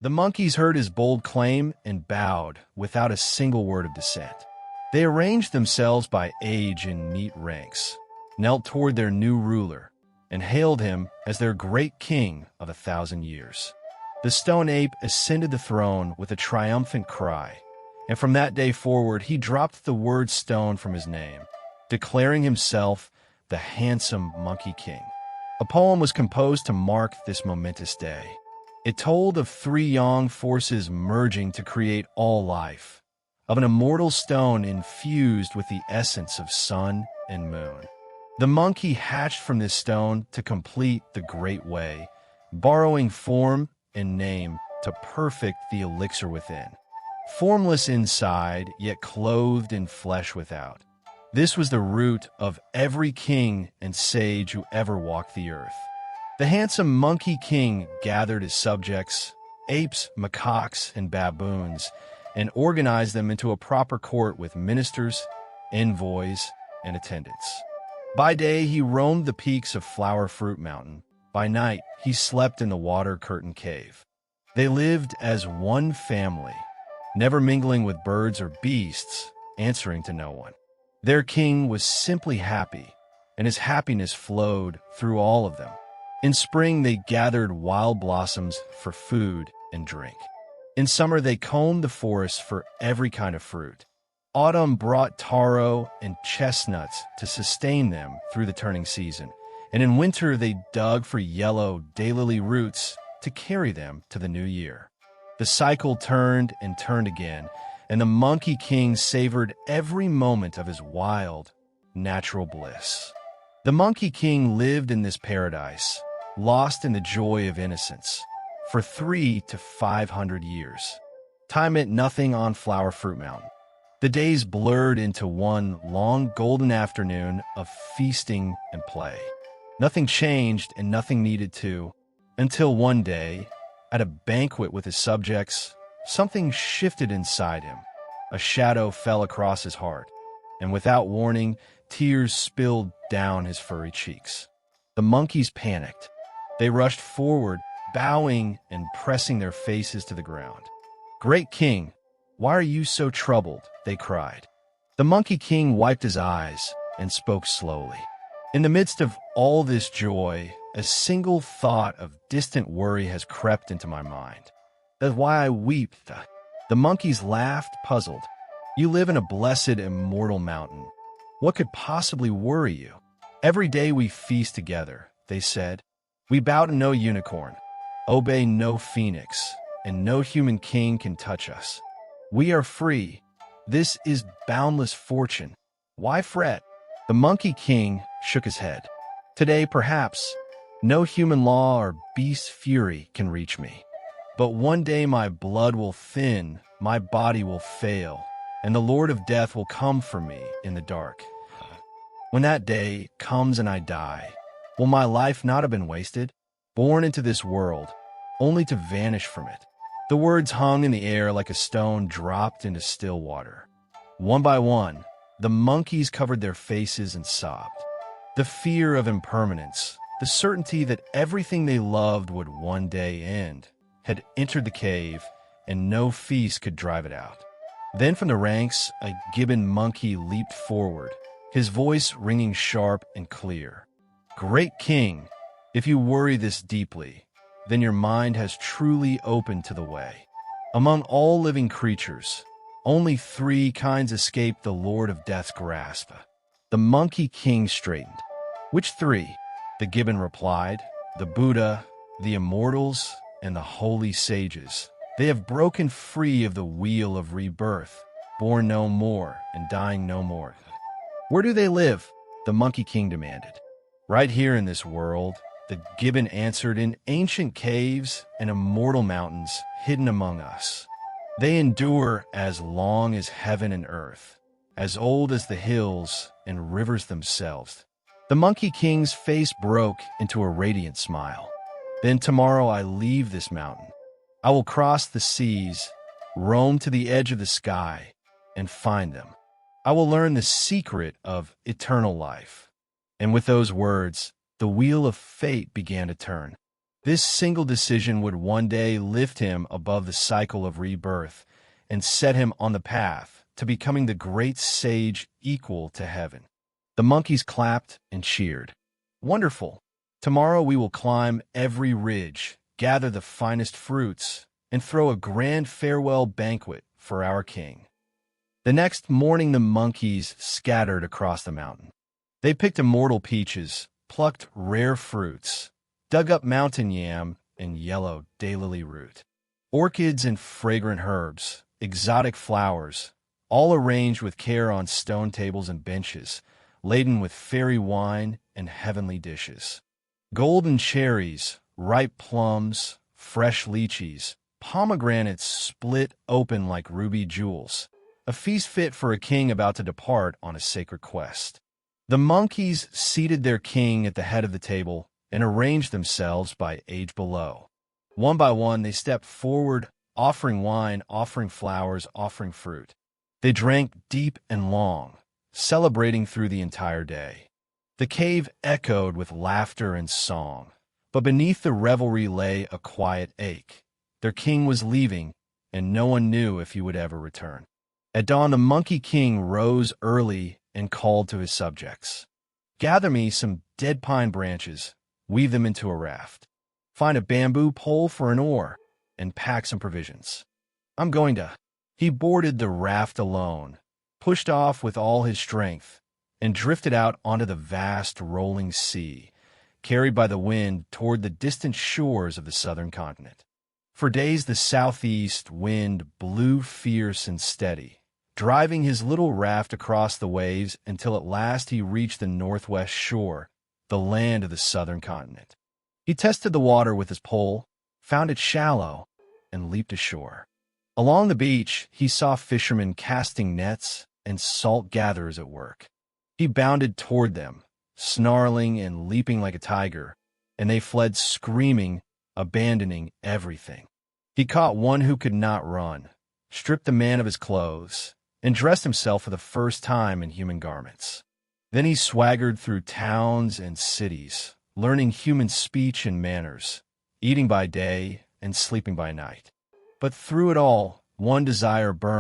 The monkeys heard his bold claim and bowed without a single word of dissent. They arranged themselves by age in neat ranks, knelt toward their new ruler, and hailed him as their great king of 1,000 years. The stone ape ascended the throne with a triumphant cry, and from that day forward he dropped the word stone from his name, declaring himself the handsome Monkey King. A poem was composed to mark this momentous day. It told of three young forces merging to create all life, of an immortal stone infused with the essence of sun and moon. The monkey hatched from this stone to complete the great way, borrowing form and name to perfect the elixir within. Formless inside, yet clothed in flesh without. This was the root of every king and sage who ever walked the earth. The handsome Monkey King gathered his subjects, apes, macaques, and baboons, and organized them into a proper court with ministers, envoys, and attendants. By day, he roamed the peaks of Flower Fruit Mountain. By night, he slept in the water-curtained cave. They lived as one family, never mingling with birds or beasts, answering to no one. Their king was simply happy, and his happiness flowed through all of them. In spring, they gathered wild blossoms for food and drink. In summer, they combed the forest for every kind of fruit. Autumn brought taro and chestnuts to sustain them through the turning season, and in winter they dug for yellow daylily roots to carry them to the new year. The cycle turned and turned again, and the Monkey King savored every moment of his wild, natural bliss. The Monkey King lived in this paradise, lost in the joy of innocence, for 300 to 500 years. Time meant nothing on Flower Fruit Mountain. The days blurred into one long golden afternoon of feasting and play. Nothing changed and nothing needed to, until one day, at a banquet with his subjects, something shifted inside him. A shadow fell across his heart, and without warning, tears spilled down his furry cheeks. The monkeys panicked. They rushed forward, bowing and pressing their faces to the ground. "Great King, why are you so troubled?" they cried. The Monkey King wiped his eyes and spoke slowly. "In the midst of all this joy, a single thought of distant worry has crept into my mind. That's why I weep." The monkeys laughed, puzzled. "You live in a blessed, immortal mountain. What could possibly worry you? Every day we feast together," they said. "We bow to no unicorn, obey no phoenix, and no human king can touch us. We are free. This is boundless fortune. Why fret?" The Monkey King shook his head. "Today, perhaps, no human law or beast's fury can reach me. But one day my blood will thin, my body will fail, and the Lord of Death will come for me in the dark. When that day comes and I die, will my life not have been wasted, born into this world, only to vanish from it?" The words hung in the air like a stone dropped into still water. One by one, the monkeys covered their faces and sobbed. The fear of impermanence, the certainty that everything they loved would one day end, had entered the cave, and no feast could drive it out. Then from the ranks, a gibbon monkey leaped forward, his voice ringing sharp and clear. "Great King, if you worry this deeply, then your mind has truly opened to the way. Among all living creatures, only 3 kinds escape the Lord of Death's grasp." The Monkey King straightened. "Which 3? The gibbon replied. "The Buddha, the immortals, and the holy sages. They have broken free of the wheel of rebirth, born no more and dying no more." "Where do they live?" the Monkey King demanded. "Right here in this world," the gibbon answered, "in ancient caves and immortal mountains hidden among us. They endure as long as heaven and earth, as old as the hills and rivers themselves." The Monkey King's face broke into a radiant smile. "Then tomorrow I leave this mountain. I will cross the seas, roam to the edge of the sky, and find them. I will learn the secret of eternal life." And with those words, the wheel of fate began to turn. This single decision would one day lift him above the cycle of rebirth and set him on the path to becoming the great sage equal to heaven. The monkeys clapped and cheered. Wonderful! Tomorrow we will climb every ridge, gather the finest fruits, and throw a grand farewell banquet for our king. The next morning the monkeys scattered across the mountain. They picked immortal peaches, plucked rare fruits, dug up mountain yam and yellow daylily root, orchids and fragrant herbs, exotic flowers, all arranged with care on stone tables and benches, laden with fairy wine and heavenly dishes. Golden cherries, ripe plums, fresh lychees, pomegranates split open like ruby jewels, a feast fit for a king about to depart on a sacred quest. The monkeys seated their king at the head of the table and arranged themselves by age below. One by one they stepped forward, offering wine, offering flowers, offering fruit. They drank deep and long, celebrating through the entire day. The cave echoed with laughter and song, but beneath the revelry lay a quiet ache. Their king was leaving, and no one knew if he would ever return. At dawn, the Monkey King rose early and called to his subjects. "Gather me some dead pine branches, weave them into a raft. Find a bamboo pole for an oar, and pack some provisions. I'm going to." He boarded the raft alone, pushed off with all his strength, and drifted out onto the vast rolling sea, carried by the wind toward the distant shores of the southern continent. For days the southeast wind blew fierce and steady, driving his little raft across the waves until at last he reached the northwest shore, the land of the southern continent. He tested the water with his pole, found it shallow, and leaped ashore. Along the beach, he saw fishermen casting nets and salt gatherers at work. He bounded toward them, snarling and leaping like a tiger, and they fled screaming, abandoning everything. He caught one who could not run, stripped the man of his clothes, and dressed himself for the first time in human garments. Then he swaggered through towns and cities, learning human speech and manners, eating by day and sleeping by night. But through it all, one desire burned.